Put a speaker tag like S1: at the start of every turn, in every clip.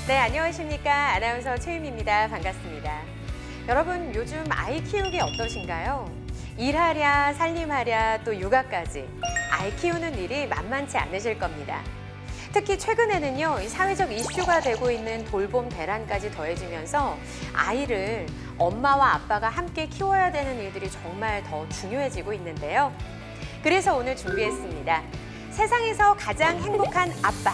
S1: 네, 안녕하십니까. 아나운서 최유미입니다. 반갑습니다. 여러분, 요즘 아이 키우기 어떠신가요? 일하랴, 살림하랴, 또 육아까지. 아이 키우는 일이 만만치 않으실 겁니다. 특히 최근에는요, 이 사회적 이슈가 되고 있는 돌봄 대란까지 더해지면서 아이를 엄마와 아빠가 함께 키워야 되는 일들이 정말 더 중요해지고 있는데요. 그래서 오늘 준비했습니다. 세상에서 가장 행복한 아빠.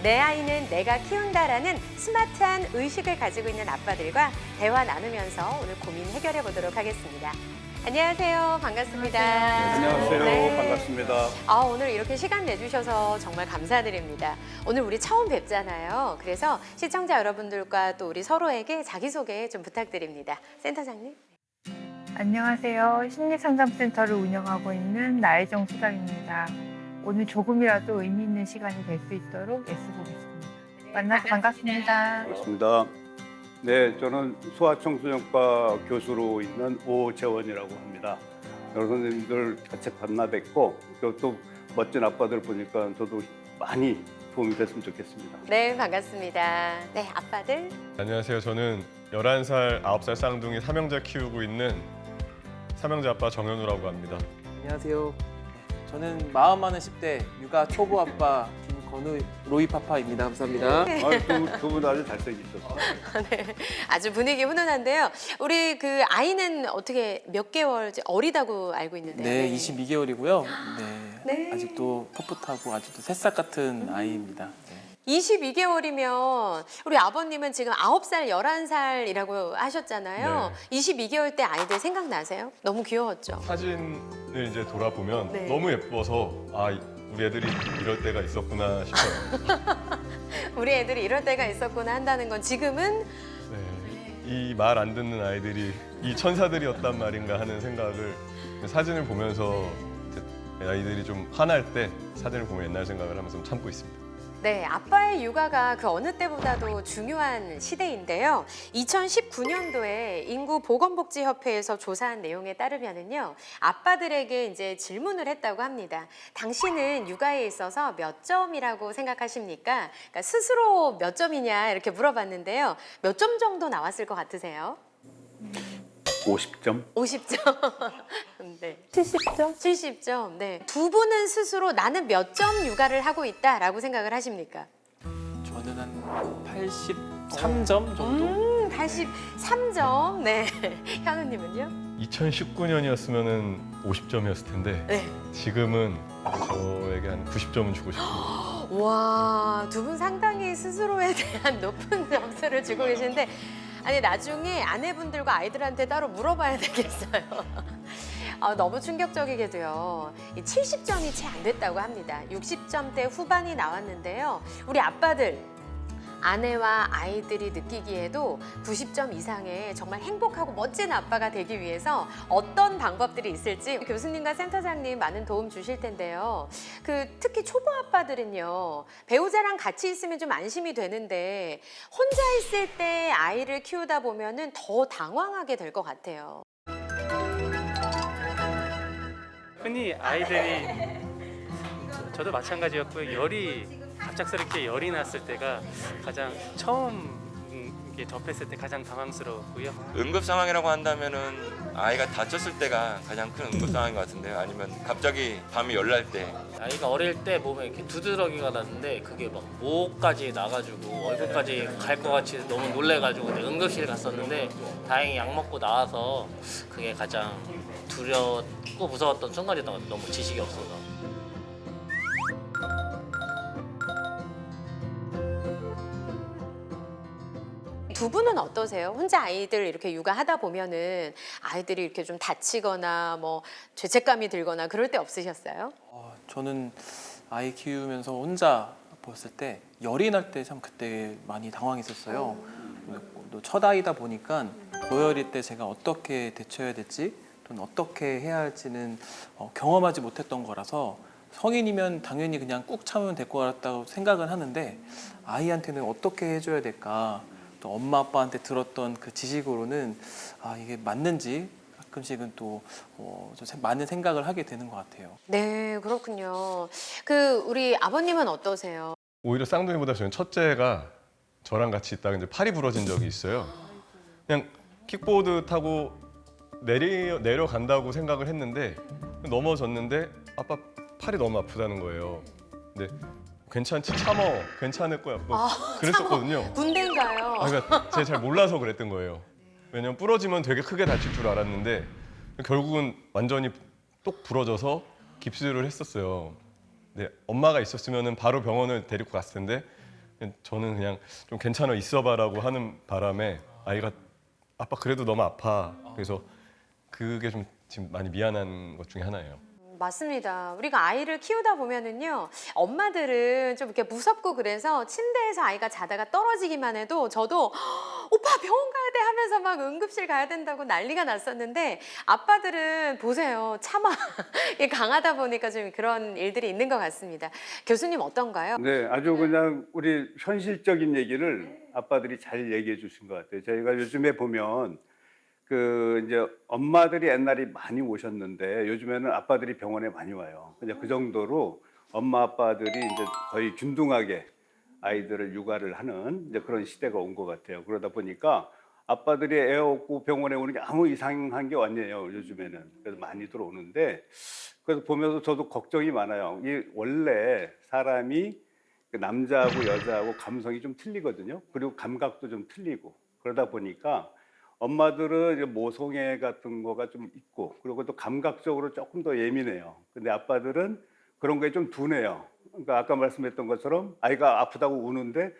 S1: 내 아이는 내가 키운다라는 스마트한 의식을 가지고 있는 아빠들과 대화 나누면서 오늘 고민 해결해 보도록 하겠습니다. 안녕하세요. 반갑습니다.
S2: 안녕하세요.
S1: 네.
S2: 반갑습니다.
S1: 오늘 이렇게 시간 내주셔서 정말 감사드립니다. 오늘 우리 처음 뵙잖아요. 그래서 시청자 여러분들과 또 우리 서로에게 자기소개 좀 부탁드립니다. 센터장님.
S3: 안녕하세요. 심리상담센터를 운영하고 있는 나혜정 수장입니다. 오늘 조금이라도 의미 있는 시간이 될 수 있도록 애쓰보겠습니다. 만나서 반갑습니다.
S2: 반갑습니다. 네, 저는 소아청소년과 교수로 있는 오재원이라고 합니다. 여러 선생님들 같이 만나 뵙고 또 멋진 아빠들 보니까 저도 많이 도움이 됐으면 좋겠습니다.
S1: 네, 반갑습니다. 네, 아빠들.
S4: 안녕하세요. 저는 11살, 9살 쌍둥이 삼형제 키우고 있는 삼형제 아빠 정현우라고 합니다.
S5: 안녕하세요. 저는 마음 많은 10대 육아 초보 아빠 김건우 로이파파입니다. 감사합니다.
S2: 두 분 아주 잘생기셨어요.
S1: 네, 아주 분위기 훈훈한데요. 우리 그 아이는 어떻게 몇 개월 어리다고 알고 있는데요.
S5: 네, 22개월이고요.
S1: 네.
S5: 아직도 풋풋하고 아직도 새싹 같은 아이입니다. 네.
S1: 22개월이면 우리 아버님은 지금 9살, 11살이라고 하셨잖아요. 22개월 때 아이들 생각나세요? 너무 귀여웠죠?
S4: 사진을 이제 돌아보면
S1: 네.
S4: 너무 예뻐서 우리 애들이 이럴 때가 있었구나 싶어요.
S1: 우리 애들이 이럴 때가 있었구나 한다는 건 지금은
S4: 네, 이 말 안 듣는 아이들이 이 천사들이었단 말인가 하는 생각을 사진을 보면서 아이들이 좀 화날 때 사진을 보면 옛날 생각을 하면서 참고 있습니다.
S1: 네, 아빠의 육아가 그 어느 때보다도 중요한 시대인데요. 2019년도에 인구보건복지협회에서 조사한 내용에 따르면은요, 아빠들에게 이제 질문을 했다고 합니다. 당신은 육아에 있어서 몇 점이라고 생각하십니까? 그러니까 스스로 몇 점이냐 이렇게 물어봤는데요. 몇 점 정도 나왔을 것 같으세요?
S2: 50점?
S1: 50점. 네.
S3: 70점?
S1: 70점. 네. 두 분은 스스로 나는 몇 점 육아를 하고 있다라고 생각을 하십니까?
S5: 저는 한 83점 정도?
S1: 83점. 네. 현우님은요?
S4: 2019년이었으면 50점이었을 텐데
S1: 네.
S4: 지금은 저에게 한 90점은 주고 싶습니다.
S1: 와, 두 분 상당히 스스로에 대한 높은 점수를 주고 계신데 아니 나중에 아내분들과 아이들한테 따로 물어봐야 되겠어요. 너무 충격적이게도요. 70점이 채 안 됐다고 합니다. 60점대 후반이 나왔는데요. 우리 아빠들, 아내와 아이들이 느끼기에도 90점 이상의 정말 행복하고 멋진 아빠가 되기 위해서 어떤 방법들이 있을지 교수님과 센터장님 많은 도움 주실 텐데요. 특히 초보 아빠들은요. 배우자랑 같이 있으면 좀 안심이 되는데 혼자 있을 때 아이를 키우다 보면은 더 당황하게 될 것 같아요.
S6: 흔히 아이들이 저도 마찬가지였고요. 갑작스럽게 열이 났을 때가 가장 처음 접했을 때 가장 당황스러웠고요.
S7: 응급 상황이라고 한다면은 아이가 다쳤을 때가 가장 큰 응급 상황인 것 같은데요. 아니면 갑자기 밤이 열날 때.
S8: 아이가 어릴 때 몸에 이렇게 두드러기가 났는데 그게 막 목까지 나가지고 얼굴까지 갈 것 같이 너무 놀래가지고 응급실 갔었는데 다행히 약 먹고 나와서 그게 가장 두렵고 무서웠던 순간이었던 것 같아요. 너무 지식이 없어서.
S1: 두 분은 어떠세요? 혼자 아이들 이렇게 육아하다 보면은 아이들이 이렇게 좀 다치거나 뭐 죄책감이 들거나 그럴 때 없으셨어요?
S5: 저는 아이 키우면서 혼자 봤을 때 열이 날 때 참 그때 많이 당황했었어요. 또 첫 아이다 보니까 고열일 때 제가 어떻게 대처해야 될지 또는 어떻게 해야 할지는 경험하지 못했던 거라서 성인이면 당연히 그냥 꾹 참으면 될 것 같다고 생각은 하는데 아이한테는 어떻게 해줘야 될까 또 엄마 아빠한테 들었던 그 지식으로는 이게 맞는지 가끔씩은 또 좀 많은 생각을 하게 되는 것 같아요.
S1: 네, 그렇군요. 우리 아버님은 어떠세요?
S4: 오히려 쌍둥이보다 저는 첫째가 저랑 같이 있다가 이제 팔이 부러진 적이 있어요. 그냥 킥보드 타고 내려간다고 생각을 했는데 넘어졌는데 아빠 팔이 너무 아프다는 거예요. 근데 괜찮지 참어 괜찮을 거야 뭐 그랬었거든요.
S1: 군대인가요?
S4: 그러니까 제가 잘 몰라서 그랬던 거예요. 왜냐면 부러지면 되게 크게 다칠 줄 알았는데 결국은 완전히 똑 부러져서 깁스를 했었어요. 네, 엄마가 있었으면 바로 병원을 데리고 갔을 텐데 저는 그냥 좀 괜찮아 있어봐라고 하는 바람에 아이가 아빠 그래도 너무 아파. 그래서 그게 좀 지금 많이 미안한 것 중에 하나예요.
S1: 맞습니다. 우리가 아이를 키우다 보면은요, 엄마들은 좀 이렇게 무섭고 그래서 침대에서 아이가 자다가 떨어지기만 해도 저도 오빠 병원 가야 돼 하면서 막 응급실 가야 된다고 난리가 났었는데 아빠들은 보세요. 참아. 이게 강하다 보니까 좀 그런 일들이 있는 것 같습니다. 교수님 어떤가요?
S2: 네, 아주 그냥 우리 현실적인 얘기를 아빠들이 잘 얘기해 주신 것 같아요. 저희가 요즘에 보면 그 이제 엄마들이 옛날에 많이 오셨는데 요즘에는 아빠들이 병원에 많이 와요. 그냥 그 정도로 엄마 아빠들이 이제 거의 균등하게 아이들을 육아를 하는 이제 그런 시대가 온 것 같아요. 그러다 보니까 아빠들이 애 없고 병원에 오는 게 아무 이상한 게 아니에요. 요즘에는 그래서 많이 들어오는데 그래서 보면서 저도 걱정이 많아요. 이 원래 사람이 남자하고 여자하고 감성이 좀 틀리거든요. 그리고 감각도 좀 틀리고 그러다 보니까 엄마들은 이제 모성애 같은 거가 좀 있고 그리고 또 감각적으로 조금 더 예민해요. 근데 아빠들은 그런 거에 좀 둔해요. 그러니까 아까 말씀했던 것처럼 아이가 아프다고 우는데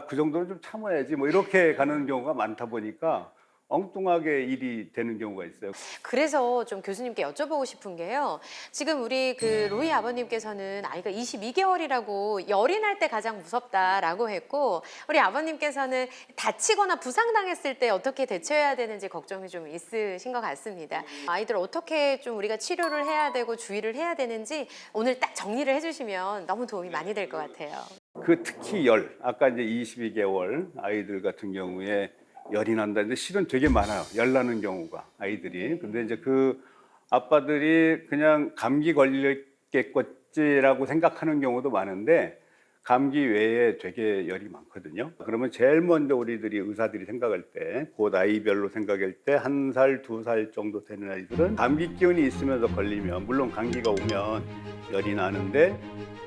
S2: 그 정도는 좀 참아야지 뭐 이렇게 가는 경우가 많다 보니까 엉뚱하게 일이 되는 경우가 있어요.
S1: 그래서 좀 교수님께 여쭤보고 싶은 게요. 지금 우리 그 로이 아버님께서는 아이가 22개월이라고 열이 날 때 가장 무섭다라고 했고 우리 아버님께서는 다치거나 부상당했을 때 어떻게 대처해야 되는지 걱정이 좀 있으신 것 같습니다. 아이들 어떻게 좀 우리가 치료를 해야 되고 주의를 해야 되는지 오늘 딱 정리를 해주시면 너무 도움이 많이 될 것 같아요.
S2: 그 특히 아까 이제 22개월 아이들 같은 경우에 열이 난다는데 실은 되게 많아요. 열 나는 경우가 아이들이. 근데 이제 그 아빠들이 그냥 감기 걸렸겠지라고 생각하는 경우도 많은데 감기 외에 되게 열이 많거든요. 그러면 제일 먼저 우리들이 의사들이 생각할 때, 그 나이별로 생각할 때 1살, 2살 정도 되는 아이들은 감기 기운이 있으면서 걸리면 물론 감기가 오면 열이 나는데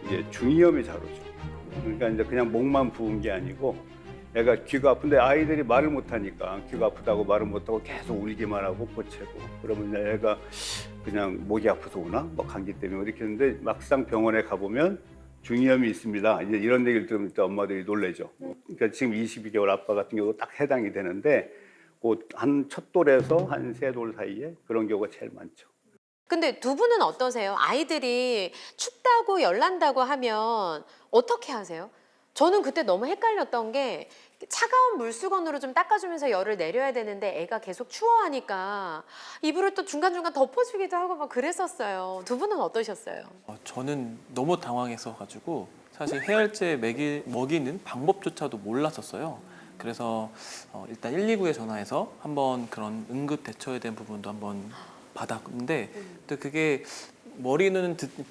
S2: 이제 중이염이 잘 오죠. 그러니까 이제 그냥 목만 부은 게 아니고 애가 귀가 아픈데 아이들이 말을 못하니까 귀가 아프다고 말을 못하고 계속 울기만 하고 보채고 그러면 애가 그냥 목이 아파서 오나? 뭐 감기 때문에 이렇게 했는데 막상 병원에 가보면 중이염이 있습니다. 이제 이런 얘기를 들으면 엄마들이 놀라죠. 그러니까 지금 22개월 아빠 같은 경우 딱 해당이 되는데 한 첫 돌에서 한 세 돌 사이에 그런 경우가 제일 많죠.
S1: 근데 두 분은 어떠세요? 아이들이 춥다고 열난다고 하면 어떻게 하세요? 저는 그때 너무 헷갈렸던 게 차가운 물수건으로 좀 닦아주면서 열을 내려야 되는데 애가 계속 추워하니까 이불을 또 중간중간 덮어주기도 하고 막 그랬었어요. 두 분은 어떠셨어요?
S5: 저는 너무 당황해서 사실 해열제 먹이는 방법조차도 몰랐었어요. 그래서 일단 119에 전화해서 한번 그런 응급 대처에 대한 부분도 한번 받았는데 또 그게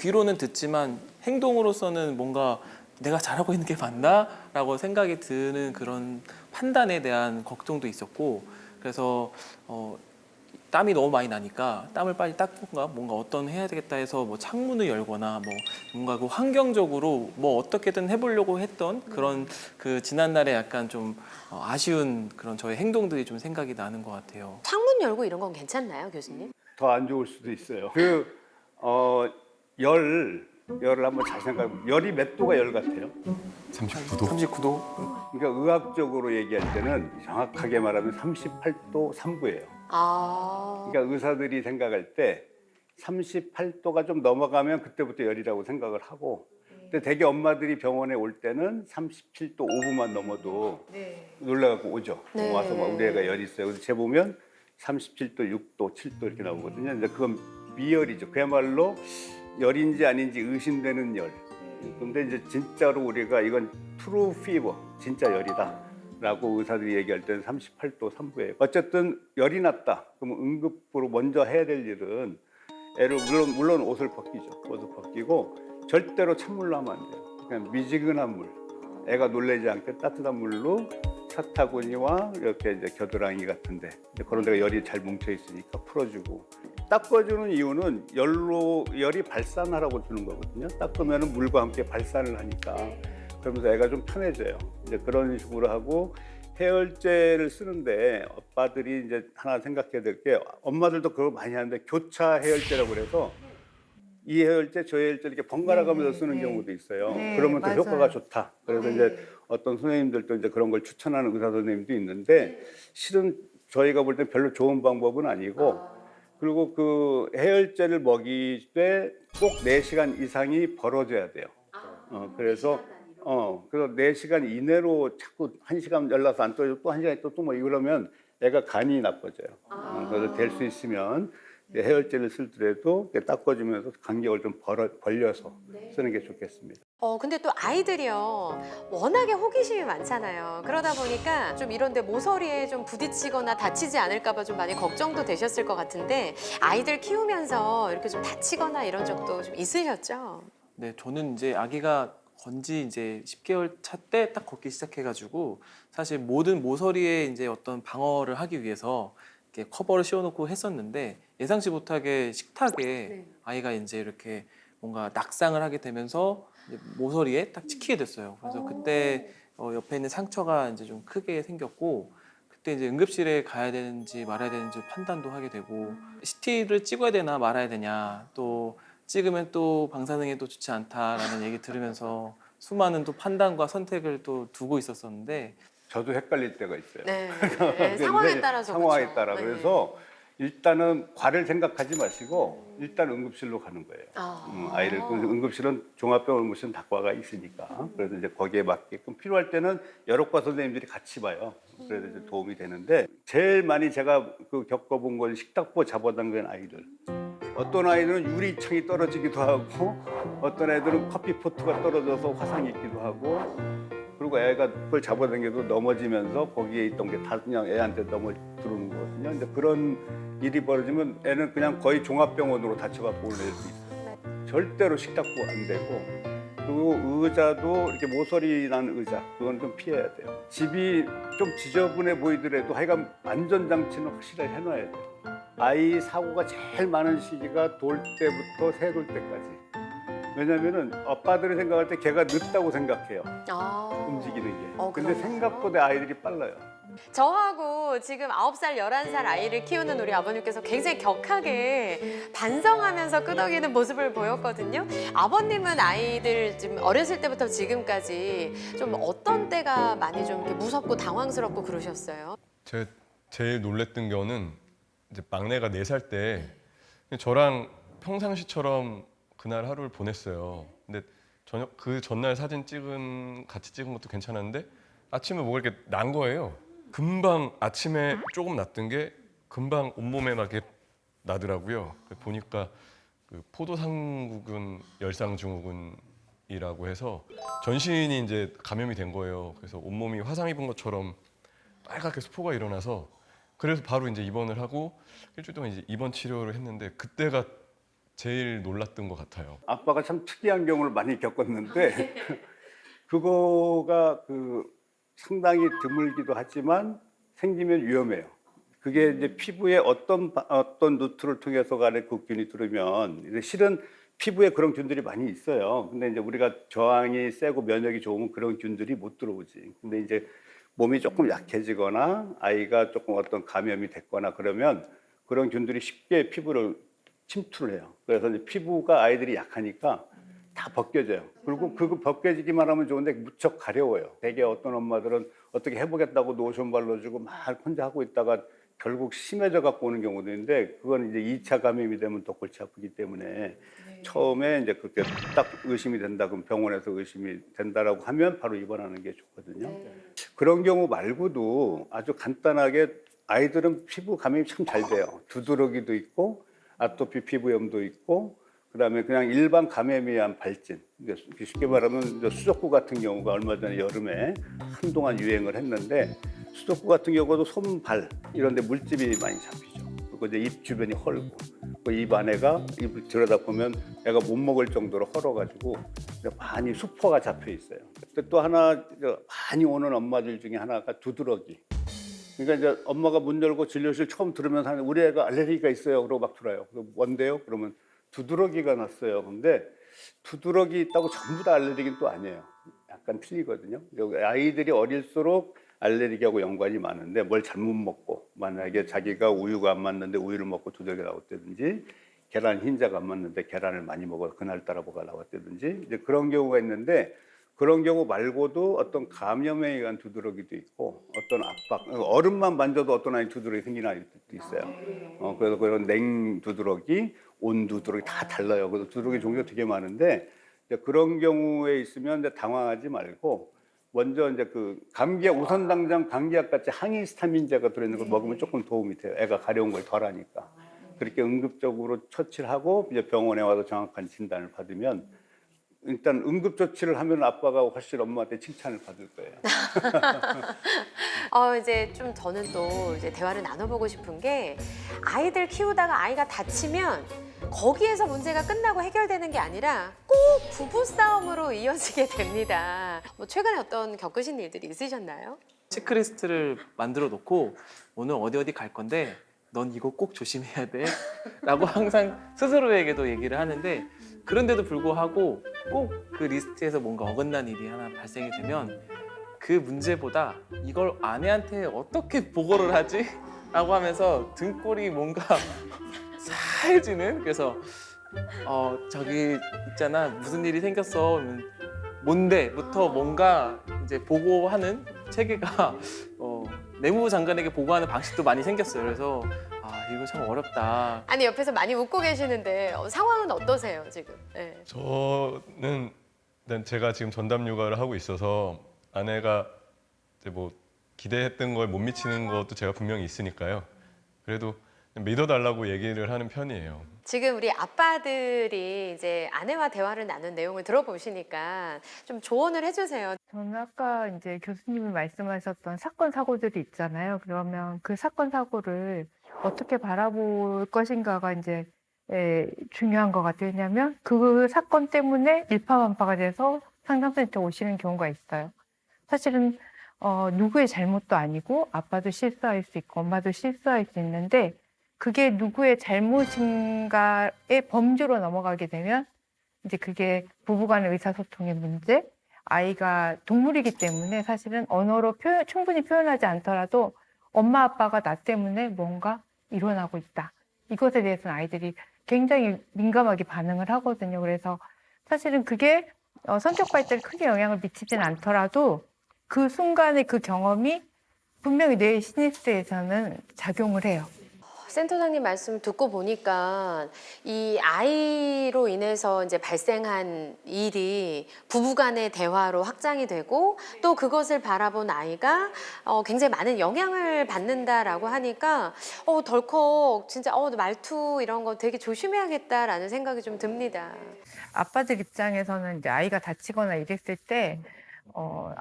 S5: 귀로는 듣지만 행동으로서는 뭔가 내가 잘하고 있는 게 맞나? 라고 생각이 드는 그런 판단에 대한 걱정도 있었고 그래서 땀이 너무 많이 나니까 땀을 빨리 닦던가 뭔가 해야 되겠다 해서 뭐 창문을 열거나 뭐 뭔가 그 환경적으로 뭐 어떻게든 해보려고 했던 그런 그 지난날에 약간 좀 아쉬운 그런 저의 행동들이 좀 생각이 나는 것 같아요.
S1: 창문 열고 이런 건 괜찮나요, 교수님?
S2: 더 안 좋을 수도 있어요. 열을 한번 잘 생각해보면 열이 몇 도가 열 같아요?
S4: 39도.
S5: 39도?
S2: 그러니까 의학적으로 얘기할 때는 정확하게 말하면 38도 3부예요. 그러니까 의사들이 생각할 때 38도가 좀 넘어가면 그때부터 열이라고 생각을 하고 근데 대개 엄마들이 병원에 올 때는 37도 5분만 넘어도 놀라갖고 오죠.
S1: 네.
S2: 와서 막 우리 애가 열이 있어요. 그래서 재보면 37도, 6도, 7도 이렇게 나오거든요. 근데 그건 미열이죠. 그야말로 열인지 아닌지 의심되는 열. 근데 이제 진짜로 우리가 이건 트루 피버, 진짜 열이다 라고 의사들이 얘기할 때는 38도 3부예요. 어쨌든 열이 났다. 그러면 응급으로 먼저 해야 될 일은 애를 물론 옷을 벗기죠. 옷을 벗기고 절대로 찬물로 하면 안 돼요. 그냥 미지근한 물. 애가 놀라지 않게 따뜻한 물로 사타구니와 이렇게 이제 겨드랑이 같은데 이제 그런 데가 열이 잘 뭉쳐 있으니까 풀어주고 닦아주는 이유는 열이 발산하라고 주는 거거든요. 닦으면 물과 함께 발산을 하니까 그러면서 애가 좀 편해져요. 이제 그런 식으로 하고 해열제를 쓰는데 아빠들이 이제 하나 생각해야 될 게 엄마들도 그걸 많이 하는데 교차 해열제라고 그래서 이 해열제, 저 해열제 이렇게 번갈아 가면서 쓰는 경우도 있어요.
S3: 네,
S2: 그러면 더
S3: 맞아요.
S2: 효과가 좋다. 그래서 이제 어떤 선생님들도 이제 그런 걸 추천하는 의사 선생님도 있는데 실은 저희가 볼 땐 별로 좋은 방법은 아니고 그리고 그 해열제를 먹일 때 꼭 4시간 이상이 벌어져야 돼요. 그래서 4시간 이내로 자꾸 1시간 연락서 안 떠요. 또 1시간 있다 또 뭐 이러면 애가 간이 나빠져요. 그래서 될 수 있으면 해열제를 쓸더라도 닦아주면서 간격을 좀 벌려서 쓰는 게 좋겠습니다.
S1: 근데 또 아이들이요, 워낙에 호기심이 많잖아요. 그러다 보니까 좀 이런데 모서리에 좀 부딪히거나 다치지 않을까봐 좀 많이 걱정도 되셨을 것 같은데 아이들 키우면서 이렇게 좀 다치거나 이런 적도 좀 있으셨죠?
S5: 네, 저는 이제 아기가 건지 이제 10개월 차 때 딱 걷기 시작해가지고 사실 모든 모서리에 이제 어떤 방어를 하기 위해서 이렇게 커버를 씌워놓고 했었는데 예상치 못하게 식탁에 아이가 이제 이렇게 뭔가 낙상을 하게 되면서 이제 모서리에 딱 찍히게 됐어요. 그래서 그때 옆에 있는 상처가 이제 좀 크게 생겼고 그때 이제 응급실에 가야 되는지 말아야 되는지 판단도 하게 되고 CT를 찍어야 되나 말아야 되냐 또 찍으면 또 방사능에 또 좋지 않다라는 얘기 들으면서 수많은 또 판단과 선택을 또 두고 있었었는데
S2: 저도 헷갈릴 때가 있어요.
S1: 네.
S2: 근데
S1: 상황에 따라서.
S2: 상황에
S1: 그렇죠.
S2: 따라
S1: 네.
S2: 그래서 일단은 과를 생각하지 마시고 일단 응급실로 가는 거예요. 아이를 응급실은 종합병원 응급실은 다 과가 있으니까 그래서 이제 거기에 맞게끔 필요할 때는 여러 과 선생님들이 같이 봐요. 그래서 이제 도움이 되는데 제일 많이 제가 겪어본 건 식탁보 잡아당긴 아이들. 어떤 아이들은 유리창이 떨어지기도 하고 어떤 애들은 커피포트가 떨어져서 화상이 있기도 하고 그리고 애가 그걸 잡아당겨도 넘어지면서 거기에 있던 게 다 그냥 애한테 들어오는 거거든요. 근데 그런 일이 벌어지면 애는 그냥 거의 종합병원으로 다쳐갖고 올 애도 있어요. 절대로 식탁보 안 되고 그리고 의자도 이렇게 모서리 난 의자 그건 좀 피해야 돼요. 집이 좀 지저분해 보이더라도 하여간 안전장치는 확실하게 해놔야 돼요. 아이 사고가 제일 많은 시기가 돌 때부터 새 돌 때까지. 왜냐면은 아빠들이 생각할 때 걔가 늦다고 생각해요. 움직이는 게. 근데
S1: 그럼요.
S2: 생각보다 아이들이 빨라요.
S1: 저하고 지금 9살, 11살 아이를 키우는 우리 아버님께서 굉장히 격하게 반성하면서 끄덕이는 모습을 보였거든요. 아버님은 아이들 지금 어렸을 때부터 지금까지 좀 어떤 때가 많이 좀 이렇게 무섭고 당황스럽고 그러셨어요?
S4: 제가 제일 놀랬던 거는 이제 막내가 4살 때 저랑 평상시처럼 그날 하루를 보냈어요. 근데 그 전날 사진 같이 찍은 것도 괜찮았는데 아침에 뭐가 이렇게 난 거예요. 금방 아침에 조금 났던 게 금방 온몸에 막 이렇게 나더라고요. 보니까 그 포도상구균 열상증후군이라고 해서 전신이 이제 감염이 된 거예요. 그래서 온몸이 화상 입은 것처럼 빨갛게 수포가 일어나서 그래서 바로 이제 입원을 하고 일주일 동안 이제 입원 치료를 했는데 그때가 제일 놀랐던 것 같아요.
S2: 아빠가 참 특이한 경우를 많이 겪었는데 그거가 상당히 드물기도 하지만 생기면 위험해요. 그게 이제 피부에 어떤 루트를 통해서 간에 그 균이 들으면 실은 피부에 그런 균들이 많이 있어요. 근데 이제 우리가 저항이 세고 면역이 좋으면 그런 균들이 못 들어오지. 근데 이제 몸이 조금 약해지거나 아이가 조금 어떤 감염이 됐거나 그러면 그런 균들이 쉽게 피부를 침투를 해요. 그래서 이제 피부가 아이들이 약하니까 다 벗겨져요. 그리고 그거 벗겨지기만 하면 좋은데 무척 가려워요. 되게 어떤 엄마들은 어떻게 해보겠다고 로션 발라주고 막 혼자 하고 있다가 결국 심해져 갖고 오는 경우도 있는데 그건 이제 2차 감염이 되면 더 골치 아프기 때문에 처음에 이제 그렇게 딱 의심이 된다 그럼 병원에서 의심이 된다라고 하면 바로 입원하는 게 좋거든요. 그런 경우 말고도 아주 간단하게 아이들은 피부 감염이 참 잘 돼요. 두드러기도 있고 아토피 피부염도 있고 그다음에 그냥 일반 감염에 의한 발진. 쉽게 말하면 수족구 같은 경우가 얼마 전에 여름에 한동안 유행을 했는데 수족구 같은 경우도 손, 발 이런 데 물집이 많이 잡히죠. 그리고 이제 입 주변이 헐고 그 입 안에가 입을 들여다보면 애가 못 먹을 정도로 헐어가지고 많이 수포가 잡혀 있어요. 근데 또 하나 많이 오는 엄마들 중에 하나가 두드러기. 그러니까 이제 엄마가 문 열고 진료실 처음 들으면서 하는 우리 애가 알레르기가 있어요. 그러고 막 들어요. 뭔데요? 그러면 두드러기가 났어요. 근데 두드러기 있다고 전부 다 알레르기는 또 아니에요. 약간 틀리거든요. 아이들이 어릴수록 알레르기하고 연관이 많은데 뭘 잘못 먹고 만약에 자기가 우유가 안 맞는데 우유를 먹고 두드러기가 나왔다든지 계란 흰자가 안 맞는데 계란을 많이 먹어서 그날따라 뭐가 나왔다든지 이제 그런 경우가 있는데 그런 경우 말고도 어떤 감염에 의한 두드러기도 있고 어떤 압박, 얼음만 만져도 어떤 아이 두드러기 생기는 아이들도 있어요. 그래서 그런 냉 두드러기, 온 두드러기 다 달라요. 그래서 두드러기 종류가 되게 많은데 이제 그런 경우에 있으면 이제 당황하지 말고 먼저 이제 그 감기약 우선 당장 감기약 같이 항히스타민제가 들어있는 걸 먹으면 조금 도움이 돼요. 애가 가려운 걸 덜하니까. 그렇게 응급적으로 처치를 하고 이제 병원에 와서 정확한 진단을 받으면 일단 응급 조치를 하면 아빠가 훨씬 엄마한테 칭찬을 받을 거예요.
S1: 이제 좀 저는 또 이제 대화를 나눠보고 싶은 게 아이들 키우다가 아이가 다치면 거기에서 문제가 끝나고 해결되는 게 아니라 꼭 부부 싸움으로 이어지게 됩니다. 뭐 최근에 어떤 겪으신 일들이 있으셨나요?
S5: 체크리스트를 만들어 놓고 오늘 어디 갈 건데 넌 이거 꼭 조심해야 돼 라고 항상 스스로에게도 얘기를 하는데 그런데도 불구하고 꼭 그 리스트에서 뭔가 어긋난 일이 하나 발생이 되면 그 문제보다 이걸 아내한테 어떻게 보고를 하지? 라고 하면서 등골이 뭔가 사해지는 그래서 저기 있잖아 무슨 일이 생겼어 뭔데부터 뭔가 이제 보고하는 체계가 내무부 장관에게 보고하는 방식도 많이 생겼어요. 그래서 이거 참 어렵다.
S1: 아니 옆에서 많이 웃고 계시는데 상황은 어떠세요 지금? 네.
S4: 저는 일단 제가 지금 전담 육아를 하고 있어서 아내가 이제 뭐 기대했던 걸 못 미치는 것도 제가 분명히 있으니까요. 그래도 믿어달라고 얘기를 하는 편이에요.
S1: 지금 우리 아빠들이 이제 아내와 대화를 나눈 내용을 들어보시니까 좀 조언을 해주세요.
S3: 저는 아까 이제 교수님이 말씀하셨던 사건 사고들이 있잖아요. 그러면 그 사건 사고를 어떻게 바라볼 것인가가 이제 중요한 것 같아요. 왜냐하면 그 사건 때문에 일파만파가 돼서 상담센터 오시는 경우가 있어요. 사실은 누구의 잘못도 아니고 아빠도 실수할 수 있고 엄마도 실수할 수 있는데 그게 누구의 잘못인가의 범주로 넘어가게 되면 이제 그게 부부간의 의사소통의 문제, 아이가 동물이기 때문에 사실은 언어로 충분히 표현하지 않더라도 엄마 아빠가 나 때문에 뭔가 일어나고 있다. 이것에 대해서는 아이들이 굉장히 민감하게 반응을 하거든요. 그래서 사실은 그게 성격 발달에 크게 영향을 미치진 않더라도 그 순간의 그 경험이 분명히 뇌의 시냅스에서는 작용을 해요.
S1: 센터장님 말씀 듣고 보니까 이 아이로 인해서 이제 발생한 일이 부부간의 대화로 확장이 되고 또 그것을 바라본 아이가 굉장히 많은 영향을 받는다라고 하니까 덜컥 진짜 말투 이런 거 되게 조심해야겠다라는 생각이 좀 듭니다.
S3: 아빠들 입장에서는 이제 아이가 다치거나 이랬을 때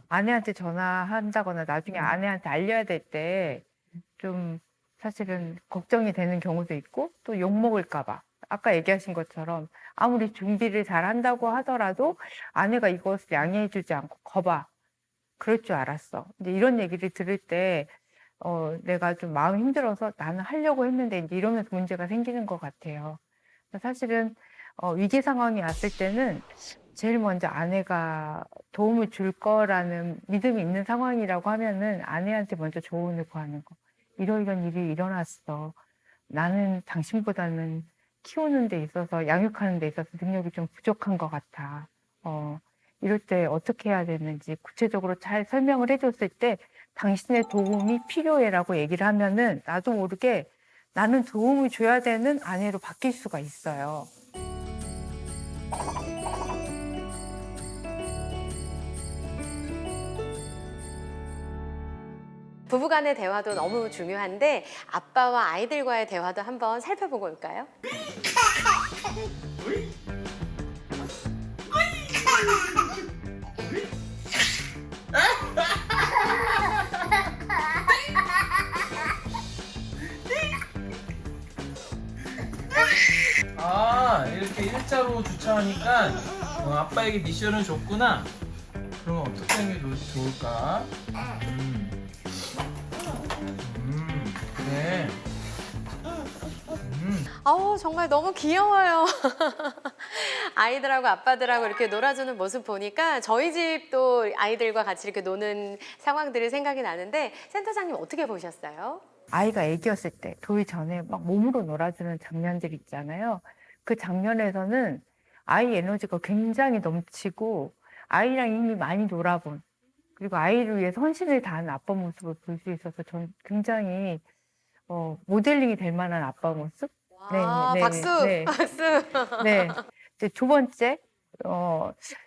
S3: 아내한테 전화한다거나 나중에 아내한테 알려야 될 때 좀 사실은 걱정이 되는 경우도 있고 또 욕먹을까 봐 아까 얘기하신 것처럼 아무리 준비를 잘 한다고 하더라도 아내가 이것을 양해해 주지 않고 거봐 그럴 줄 알았어 이제 이런 얘기를 들을 때 내가 좀 마음이 힘들어서 나는 하려고 했는데 이제 이러면서 문제가 생기는 것 같아요. 사실은 위기 상황이 왔을 때는 제일 먼저 아내가 도움을 줄 거라는 믿음이 있는 상황이라고 하면은 아내한테 먼저 조언을 구하는 거. 이런 일이 일어났어. 나는 당신보다는 키우는 데 있어서 양육하는 데 있어서 능력이 좀 부족한 것 같아. 이럴 때 어떻게 해야 되는지 구체적으로 잘 설명을 해줬을 때 당신의 도움이 필요해라고 얘기를 하면은 나도 모르게 나는 도움을 줘야 되는 아내로 바뀔 수가 있어요.
S1: 부부간의 대화도 너무 중요한데 아빠와 아이들과의 대화도 한번 살펴보고 올까요?
S9: 이렇게 일자로 주차하니까 아빠에게 미션을 줬구나. 그러면 어떻게 하는 게 좋을까? 그래.
S1: 아우, 정말 너무 귀여워요. 아이들하고 아빠들하고 이렇게 놀아주는 모습 보니까 저희 집도 아이들과 같이 이렇게 노는 상황들이 생각이 나는데 센터장님 어떻게 보셨어요?
S3: 아이가 애기였을 때 돌 전에 막 몸으로 놀아주는 장면들 있잖아요. 그 장면에서는 아이 에너지가 굉장히 넘치고 아이랑 이미 많이 놀아본 그리고 아이를 위해서 헌신을 다하는 아빠 모습을 볼 수 있어서 전 굉장히 모델링이 될 만한 아빠 모습?
S1: 와, 박수!
S3: 네.
S1: 박수!
S3: 네. 이제 두 번째,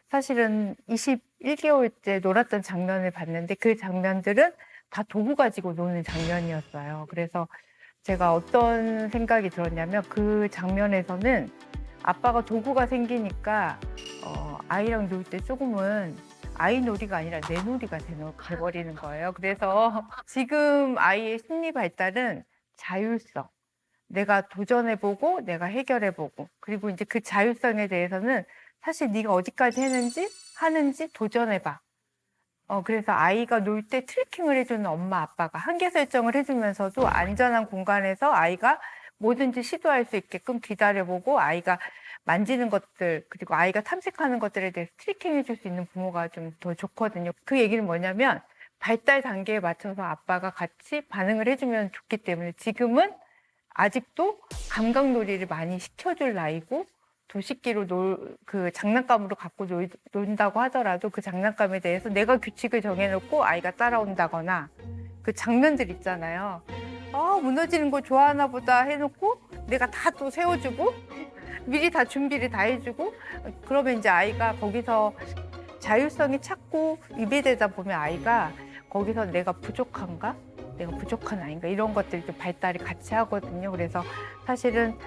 S3: 사실은 21개월째 놀았던 장면을 봤는데 그 장면들은 다 도구 가지고 노는 장면이었어요. 그래서 제가 어떤 생각이 들었냐면 그 장면에서는 아빠가 도구가 생기니까 아이랑 놀 때 조금은 아이 놀이가 아니라 내 놀이가 돼버리는 거예요. 그래서 지금 아이의 심리 발달은 자율성. 내가 도전해보고 내가 해결해보고 그리고 이제 그 자율성에 대해서는 사실 네가 어디까지 하는지 도전해봐. 그래서 아이가 놀 때 트래킹을 해주는 엄마 아빠가 한계 설정을 해주면서도 안전한 공간에서 아이가 뭐든지 시도할 수 있게끔 기다려보고 아이가 만지는 것들 그리고 아이가 탐색하는 것들에 대해서 트래킹 해줄 수 있는 부모가 좀 더 좋거든요. 그 얘기는 뭐냐면 발달 단계에 맞춰서 아빠가 같이 반응을 해주면 좋기 때문에 지금은 아직도 감각놀이를 많이 시켜줄 나이고 도식기로 그 장난감으로 갖고 논다고 하더라도 그 장난감에 대해서 내가 규칙을 정해놓고 아이가 따라온다거나 그 장면들 있잖아요. 무너지는 거 좋아하나 보다 해놓고 내가 다 또 세워주고 미리 다 준비를 다 해주고 그러면 이제 아이가 거기서 자율성이 찾고 위배되다 보면 아이가 거기서 내가 부족한가? 내가 부족한 아이인가? 이런 것들이 좀 발달이 같이 하거든요. 그래서 사실은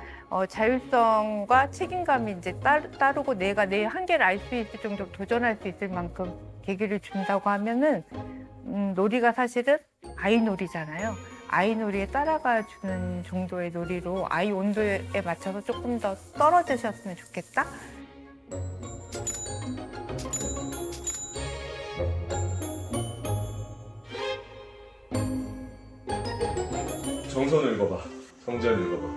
S3: 자율성과 책임감이 이제 따르고 내가 내 한계를 알 수 있을 정도로 도전할 수 있을 만큼 계기를 준다고 하면은 놀이가 사실은 아이 놀이잖아요. 아이 놀이에 따라가 주는 정도의 놀이로 아이 온도에 맞춰서 조금 더 떨어지셨으면 좋겠다.
S4: 정선 읽어봐. 성재는 읽어봐.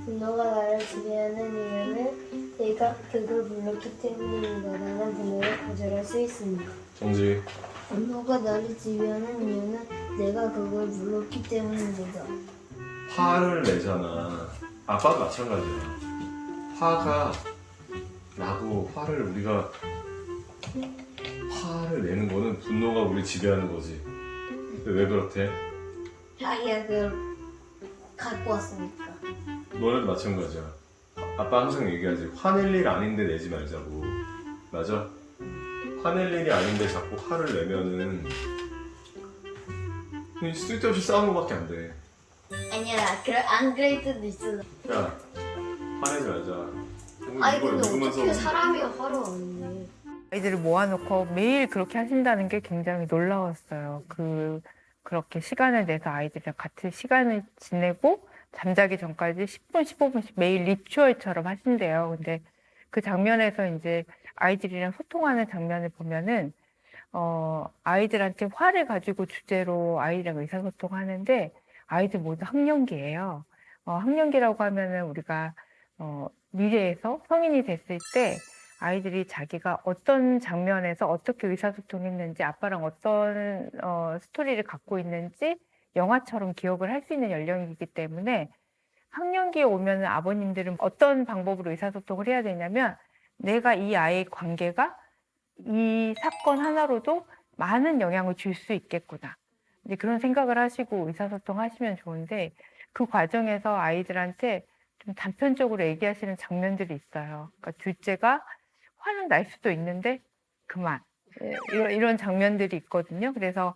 S10: 분노가 나를 지배하는 이유는 내가 그걸 불렀기 때문인 거라는 분노를 거절할 수 있습니다.
S4: 정지.
S10: 분노가 나를 지배하는 이유는 내가 그걸 불렀기 때문입니다.
S4: 화를 내잖아. 아빠도 마찬가지야. 화가 나고 우리가 화를 내는 거는 분노가 우리 지배하는 거지. 근데 왜 그렇대?
S10: 자기가 그걸 갖고 왔으니까.
S4: 너네도 마찬가지야. 아빠 항상 얘기하지. 화낼 일 아닌데 내지 말자고. 맞아? 화낼 일이 아닌데 자꾸 화를 내면은 그냥 쓸데없이 싸우는 것밖에 안 돼.
S10: 아니야, 안 그럴 때도 있어.
S4: 야, 화내지 말자.
S10: 아니
S4: 이걸
S10: 근데
S4: 읽으면서
S10: 어떻게 사람이 화를 안 내?
S3: 아이들을 모아놓고 매일 그렇게 하신다는 게 굉장히 놀라웠어요. 그렇게 시간을 내서 아이들이랑 같이 시간을 지내고 잠자기 전까지 10분, 15분씩 매일 리추얼처럼 하신대요. 근데 그 장면에서 이제 아이들이랑 소통하는 장면을 보면은, 아이들한테 화를 가지고 주제로 아이랑 의사소통하는데 아이들 모두 학령기예요. 학령기라고 하면은 우리가, 미래에서 성인이 됐을 때 아이들이 자기가 어떤 장면에서 어떻게 의사소통했는지 아빠랑 어떤 스토리를 갖고 있는지 영화처럼 기억을 할 수 있는 연령이기 때문에 학령기에 오면 아버님들은 어떤 방법으로 의사소통을 해야 되냐면 내가 이 아이의 관계가 이 사건 하나로도 많은 영향을 줄 수 있겠구나. 이제 그런 생각을 하시고 의사소통 하시면 좋은데 그 과정에서 아이들한테 좀 단편적으로 얘기하시는 장면들이 있어요. 그러니까 둘째가 화는 날 수도 있는데 그만. 이런 장면들이 있거든요. 그래서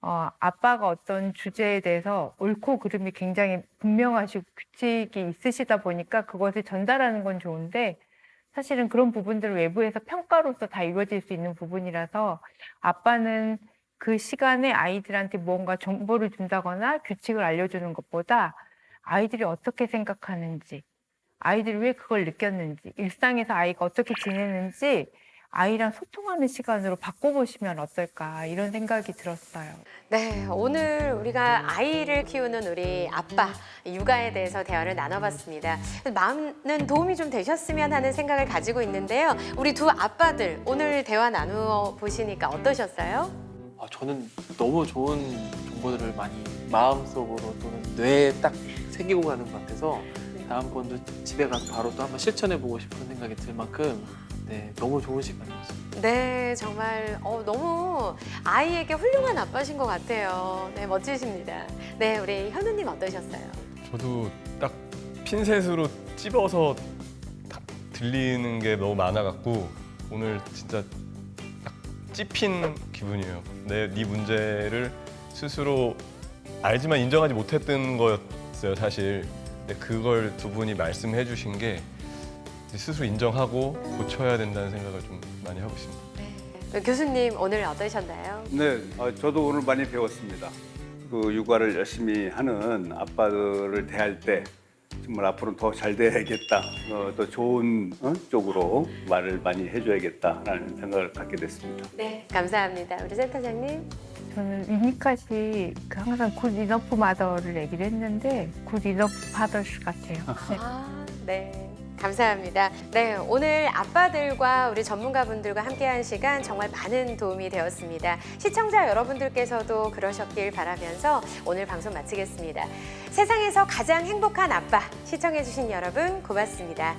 S3: 아빠가 어떤 주제에 대해서 옳고 그름이 굉장히 분명하시고 규칙이 있으시다 보니까 그것을 전달하는 건 좋은데 사실은 그런 부분들을 외부에서 평가로서 다 이루어질 수 있는 부분이라서 아빠는 그 시간에 아이들한테 뭔가 정보를 준다거나 규칙을 알려주는 것보다 아이들이 어떻게 생각하는지, 아이들이 왜 그걸 느꼈는지, 일상에서 아이가 어떻게 지내는지 아이랑 소통하는 시간으로 바꿔보시면 어떨까 이런 생각이 들었어요.
S1: 네, 오늘 우리가 아이를 키우는 우리 아빠 육아에 대해서 대화를 나눠봤습니다. 많은 도움이 좀 되셨으면 하는 생각을 가지고 있는데요. 우리 두 아빠들 오늘 대화 나누어 보시니까 어떠셨어요?
S5: 저는 너무 좋은 정보들을 많이 마음속으로 또는 뇌에 딱 새기고 가는 것 같아서 다음번도 집에 가서 바로 또 한번 실천해보고 싶은 생각이 들 만큼 네, 너무 좋은 시간이었어요.
S1: 네, 정말 너무 아이에게 훌륭한 아빠신 것 같아요. 네, 멋지십니다. 네, 우리 현우님 어떠셨어요?
S4: 저도 딱 핀셋으로 찝어서 딱 들리는 게 너무 많아갖고 오늘 진짜 딱 찝힌 기분이에요. 네 문제를 스스로 알지만 인정하지 못했던 거였어요, 사실. 근데 그걸 두 분이 말씀해 주신 게 스스로 인정하고 고쳐야 된다는 생각을 좀 많이 하고 있습니다.
S1: 네. 교수님 오늘 어떠셨나요?
S2: 네, 저도 오늘 많이 배웠습니다. 그 육아를 열심히 하는 아빠들을 대할 때 정말 앞으로는 더 잘 돼야겠다, 더 좋은 쪽으로 말을 많이 해줘야겠다라는 생각을 갖게 됐습니다.
S1: 네, 감사합니다. 우리 센터장님.
S3: 저는 유니카시 항상 굿 이너프 마더를 얘기를 했는데 굿 이너프 파더스 같아요. 네.
S1: 네. 감사합니다. 네, 오늘 아빠들과 우리 전문가분들과 함께한 시간 정말 많은 도움이 되었습니다. 시청자 여러분들께서도 그러셨길 바라면서 오늘 방송 마치겠습니다. 세상에서 가장 행복한 아빠 시청해주신 여러분 고맙습니다.